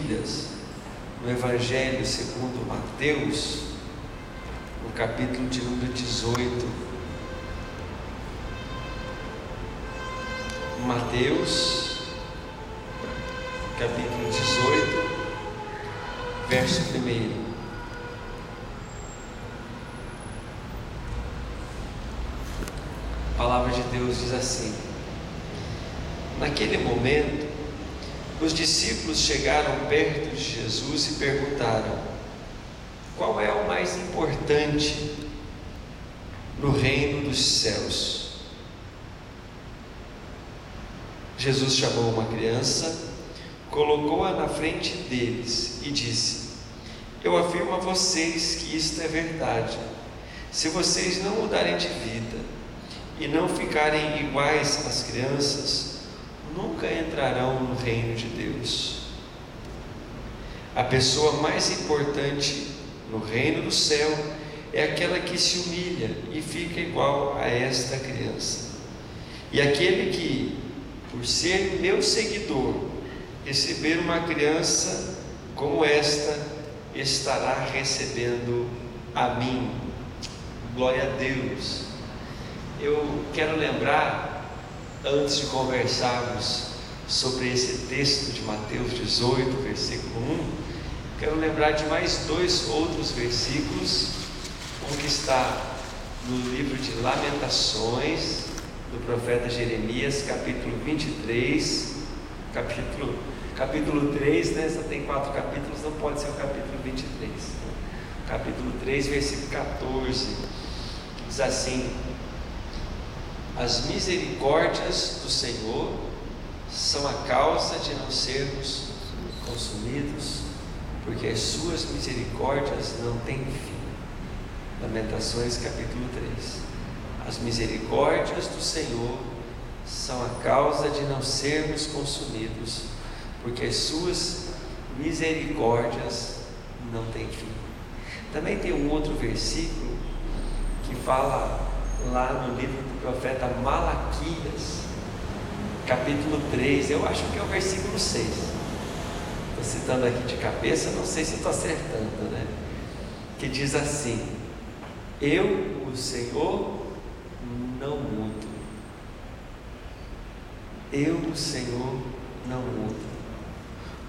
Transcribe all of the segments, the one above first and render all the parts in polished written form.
filhas, no Evangelho segundo Mateus, no capítulo de número 18. Mateus, capítulo 18, verso 1. A palavra de Deus diz assim: naquele momento, os discípulos chegaram perto de Jesus e perguntaram: qual é o mais importante no reino dos céus? Jesus chamou uma criança, colocou-a na frente deles e disse: eu afirmo a vocês que isto é verdade. Se vocês não mudarem de vida e não ficarem iguais às crianças, nunca entrarão no reino de Deus. A pessoa mais importante no reino do céu é aquela que se humilha e fica igual a esta criança. E aquele que, por ser meu seguidor, receber uma criança como esta, estará recebendo a mim. Glória a Deus. Eu quero lembrar, antes de conversarmos sobre esse texto de Mateus 18, versículo 1, quero lembrar de mais dois outros versículos, um que está no livro de Lamentações, do profeta Jeremias, capítulo 23, capítulo 3, né? Só tem 4 capítulos, não pode ser o capítulo 23. Capítulo 3, versículo 14, diz assim: as misericórdias do Senhor são a causa de não sermos consumidos, porque as suas misericórdias não têm fim. Lamentações capítulo 3. As misericórdias do Senhor são a causa de não sermos consumidos, porque as suas misericórdias não têm fim. Também tem um outro versículo que fala lá no livro do profeta Malaquias, capítulo 3, eu acho que é o versículo 6. Estou citando aqui de cabeça, não sei se estou acertando, né? Que diz assim: eu, o Senhor, não mudo. Eu, o Senhor, não mudo.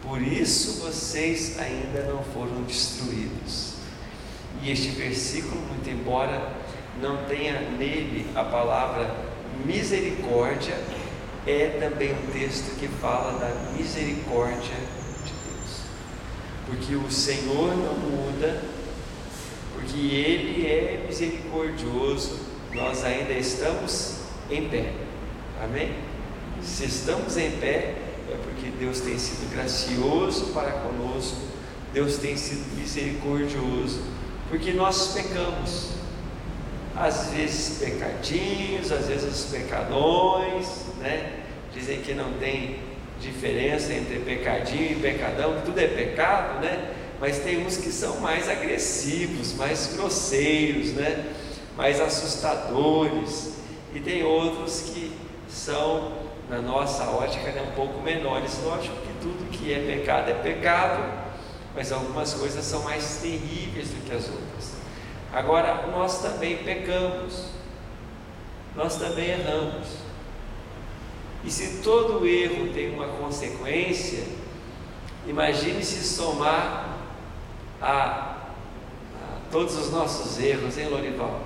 Por isso vocês ainda não foram destruídos. E este versículo, muito embora não tenha nele a palavra misericórdia, é também um texto que fala da misericórdia de Deus, porque o Senhor não muda, porque Ele é misericordioso. Nós ainda estamos em pé, amém? Se estamos em pé, é porque Deus tem sido gracioso para conosco, Deus tem sido misericordioso, porque nós pecamos, às vezes pecadinhos, às vezes pecadões, né? Dizem que não tem diferença entre pecadinho e pecadão, tudo é pecado, né? Mas tem uns que são mais agressivos, mais grosseiros, né? Mais assustadores, e tem outros que são, na nossa ótica, né, um pouco menores. Lógico que tudo que é pecado, mas algumas coisas são mais terríveis do que as outras. Agora, nós também pecamos, nós também erramos, e se todo erro tem uma consequência, imagine se somar a todos os nossos erros, hein, Lorival?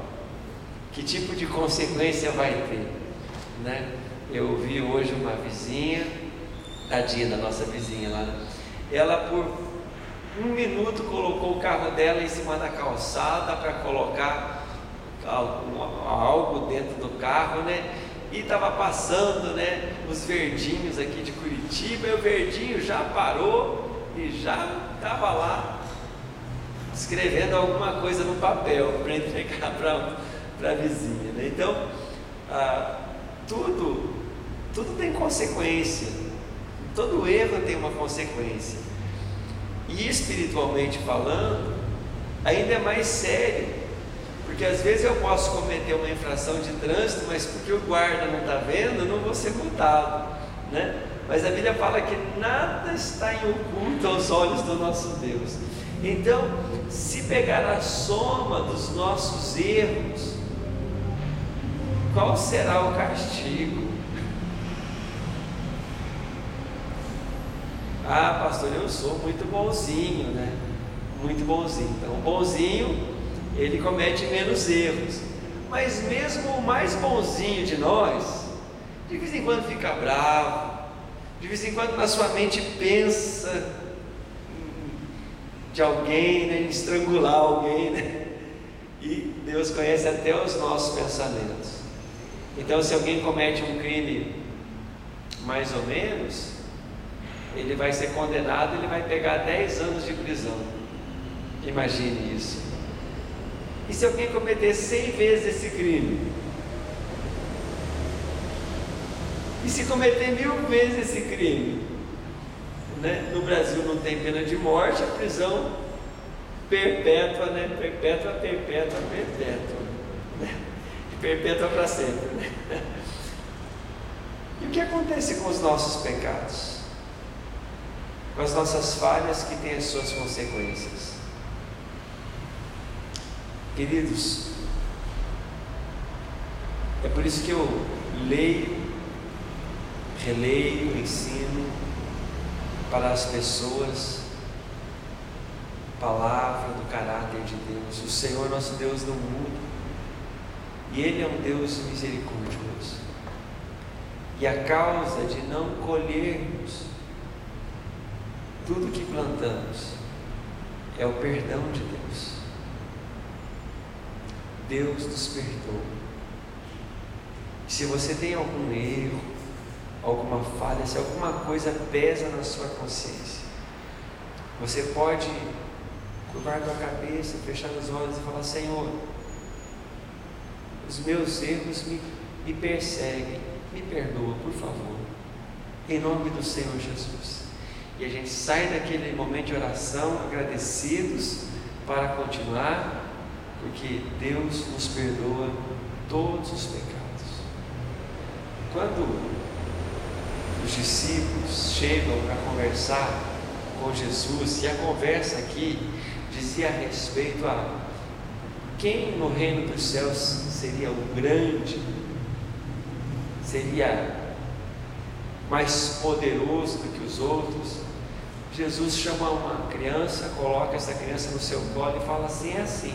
Que tipo de consequência vai ter, né? Eu vi hoje uma vizinha, tadinha da nossa vizinha lá, ela por 1 minuto colocou o carro dela em cima da calçada para colocar algo dentro do carro, né? E estava passando, né, os verdinhos aqui de Curitiba, e o verdinho já parou e já estava lá escrevendo alguma coisa no papel para entregar para a vizinha, né? Então, tudo tem consequência, todo erro tem uma consequência. E espiritualmente falando, ainda é mais sério, porque às vezes eu posso cometer uma infração de trânsito, mas porque o guarda não está vendo, eu não vou ser multado, né? Mas a Bíblia fala que nada está em oculto aos olhos do nosso Deus. Então, se pegar a soma dos nossos erros, qual será o castigo? Ah, pastor, eu sou muito bonzinho, né? Muito bonzinho. Então, o bonzinho, ele comete menos erros. Mas mesmo o mais bonzinho de nós, de vez em quando fica bravo, de vez em quando na sua mente pensa de alguém, né, em estrangular alguém, né? E Deus conhece até os nossos pensamentos. Então, se alguém comete um crime mais ou menos, ele vai ser condenado, ele vai pegar 10 anos de prisão. Imagine isso. E se alguém cometer 100 vezes esse crime? E se cometer 1000 vezes esse crime? Né? No Brasil não tem pena de morte, a prisão perpétua, né? Perpétua, perpétua, perpétua, né? Perpétua para sempre, né? E o que acontece com os nossos pecados? Com as nossas falhas que têm as suas consequências? Queridos, é por isso que eu leio, releio, ensino para as pessoas a palavra do caráter de Deus. O Senhor nosso Deus não muda, e Ele é um Deus misericordioso. E a causa de não colhermos tudo que plantamos é o perdão de Deus. Deus nos perdoa. Se você tem algum erro, alguma falha, se alguma coisa pesa na sua consciência, você pode curvar a tua cabeça, fechar os olhos e falar: Senhor, os meus erros me perseguem, me perdoa, por favor, em nome do Senhor Jesus. E a gente sai daquele momento de oração agradecidos para continuar, porque Deus nos perdoa todos os pecados. Quando os discípulos chegam para conversar com Jesus, e a conversa aqui dizia a respeito a quem no reino dos céus seria o grande, seria mais poderoso do que os outros. Jesus chama uma criança, coloca essa criança no seu colo e fala assim: é assim.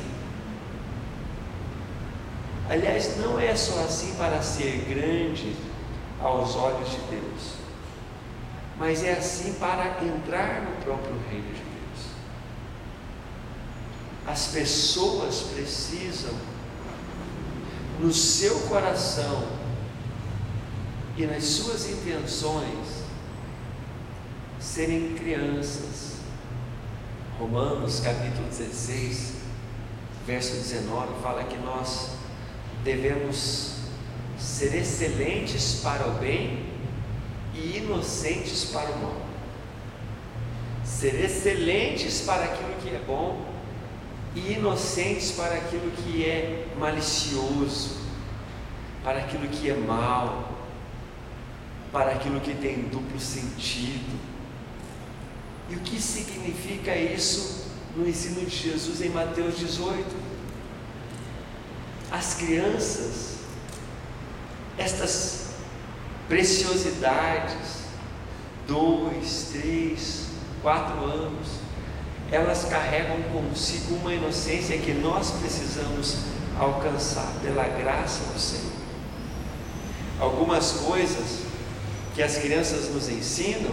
Aliás, não é só assim para ser grande aos olhos de Deus, mas é assim para entrar no próprio reino de Deus. As pessoas precisam, no seu coração e nas suas intenções, serem crianças. Romanos capítulo 16, verso 19, fala que nós devemos ser excelentes para o bem e inocentes para o mal. Ser excelentes para aquilo que é bom e inocentes para aquilo que é malicioso, para aquilo que é mal, para aquilo que tem duplo sentido. E o que significa isso no ensino de Jesus em Mateus 18? As crianças, estas preciosidades, 2, 3, 4 anos, elas carregam consigo uma inocência que nós precisamos alcançar pela graça do Senhor. Algumas coisas que as crianças nos ensinam,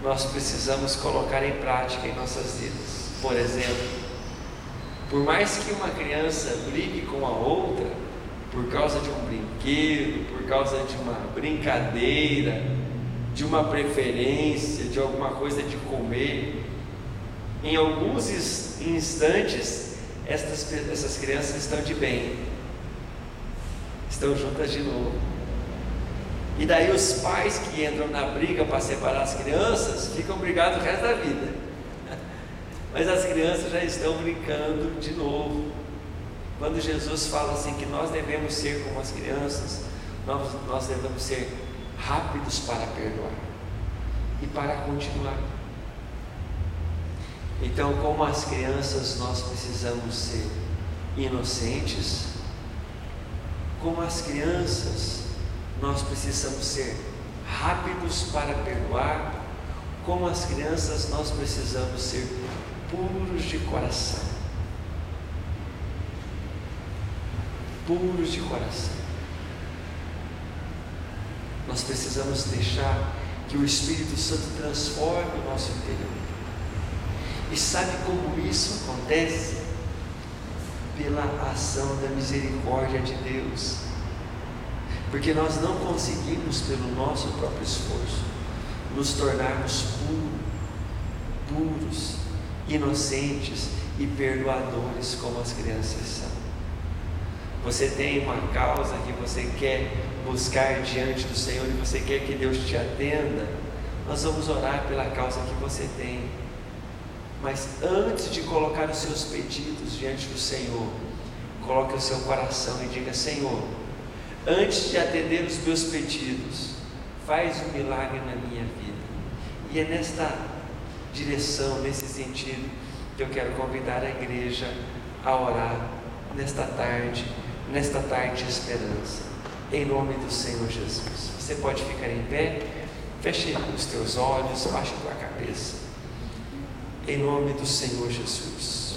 nós precisamos colocar em prática em nossas vidas. Por exemplo, por mais que uma criança brigue com a outra por causa de um brinquedo, por causa de uma brincadeira, de uma preferência, de alguma coisa de comer, em alguns instantes essas crianças estão de bem, estão juntas de novo. E daí os pais que entram na briga para separar as crianças ficam brigados o resto da vida. Mas as crianças já estão brincando de novo. Quando Jesus fala assim que nós devemos ser como as crianças, nós devemos ser rápidos para perdoar. e para continuar. Então, como as crianças, nós precisamos ser inocentes. Como as crianças, nós precisamos ser rápidos para perdoar. Como as crianças, nós precisamos ser puros de coração. Puros de coração. Nós precisamos deixar que o Espírito Santo transforme o nosso interior. E sabe como isso acontece? Pela ação da misericórdia de Deus. Porque nós não conseguimos, pelo nosso próprio esforço, nos tornarmos puros, inocentes e perdoadores como as crianças são. Você tem uma causa que você quer buscar diante do Senhor e você quer que Deus te atenda, nós vamos orar pela causa que você tem. Mas antes de colocar os seus pedidos diante do Senhor, coloque o seu coração e diga: Senhor, antes de atender os meus pedidos, faz um milagre na minha vida. E é nesta direção, nesse sentido, que eu quero convidar a igreja a orar nesta tarde de esperança, em nome do Senhor Jesus. Você pode ficar em pé, feche os teus olhos, baixe a tua cabeça, em nome do Senhor Jesus.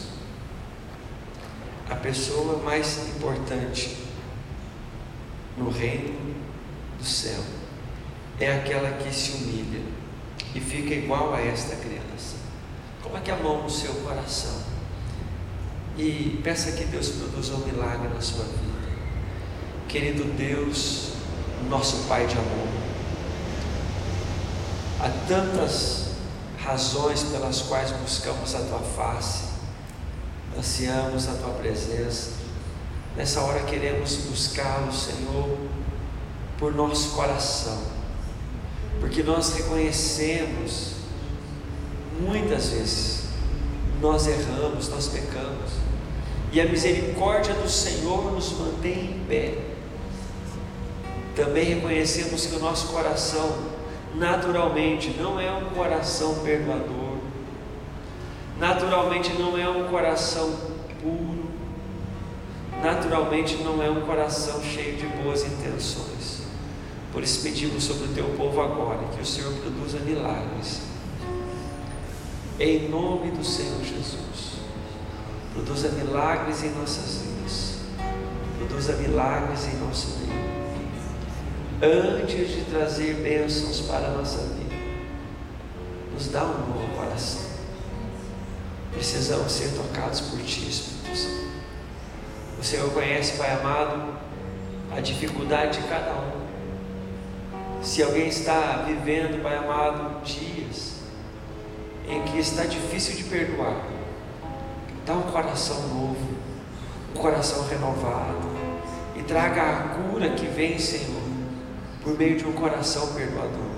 A pessoa mais importante no reino do céu é aquela que se humilha e fica igual a esta criança. Coloque a mão no seu coração e peça que Deus produza um milagre na sua vida. Querido Deus, nosso Pai de amor, há tantas razões pelas quais buscamos a Tua face, ansiamos a Tua presença. Nessa hora queremos buscá-lo, Senhor, por nosso coração, porque nós reconhecemos, muitas vezes, nós erramos, nós pecamos, e a misericórdia do Senhor nos mantém em pé. Também reconhecemos que o nosso coração, naturalmente, não é um coração perdoador, naturalmente não é um coração puro, naturalmente não é um coração cheio de boas intenções. Por isso pedimos sobre o Teu povo agora, que o Senhor produza milagres, em nome do Senhor Jesus. Produza milagres em nossas vidas, produza milagres em nosso meio. Antes de trazer bênçãos para a nossa vida, nos dá um novo coração. Precisamos ser tocados por Ti, Espírito Santo. O Senhor conhece, Pai amado, a dificuldade de cada um. Se alguém está vivendo, Pai amado, dias em que está difícil de perdoar, dá um coração novo, um coração renovado, e traga a cura que vem, Senhor, por meio de um coração perdoador.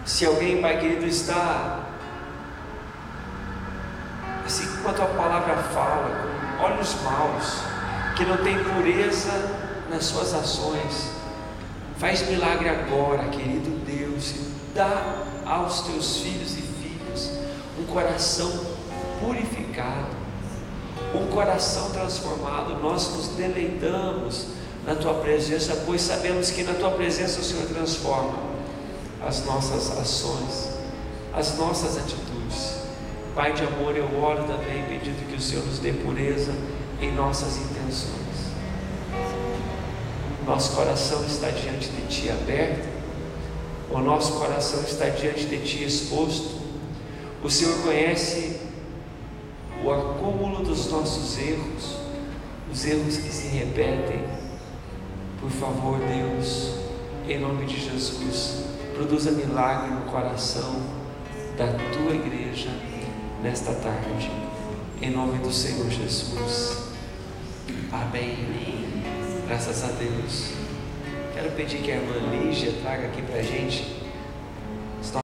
Se alguém, Pai querido, está assim como a Tua palavra fala, com olhos maus, que não tem pureza nas suas ações, faz milagre agora, querido Deus, e dá aos Teus filhos e filhas um coração purificado, um coração transformado. Nós nos deleitamos na Tua presença, pois sabemos que na Tua presença o Senhor transforma as nossas ações, as nossas atitudes. Pai de amor, eu oro também pedindo que o Senhor nos dê pureza em nossas intenções. Nosso coração está diante de Ti aberto, o nosso coração está diante de Ti exposto. O Senhor conhece o acúmulo dos nossos erros, os erros que se repetem. Por favor, Deus, em nome de Jesus, produza milagre no coração da Tua igreja nesta tarde, em nome do Senhor Jesus. Amém. Graças a Deus. Quero pedir que a irmã Lígia traga aqui para a gente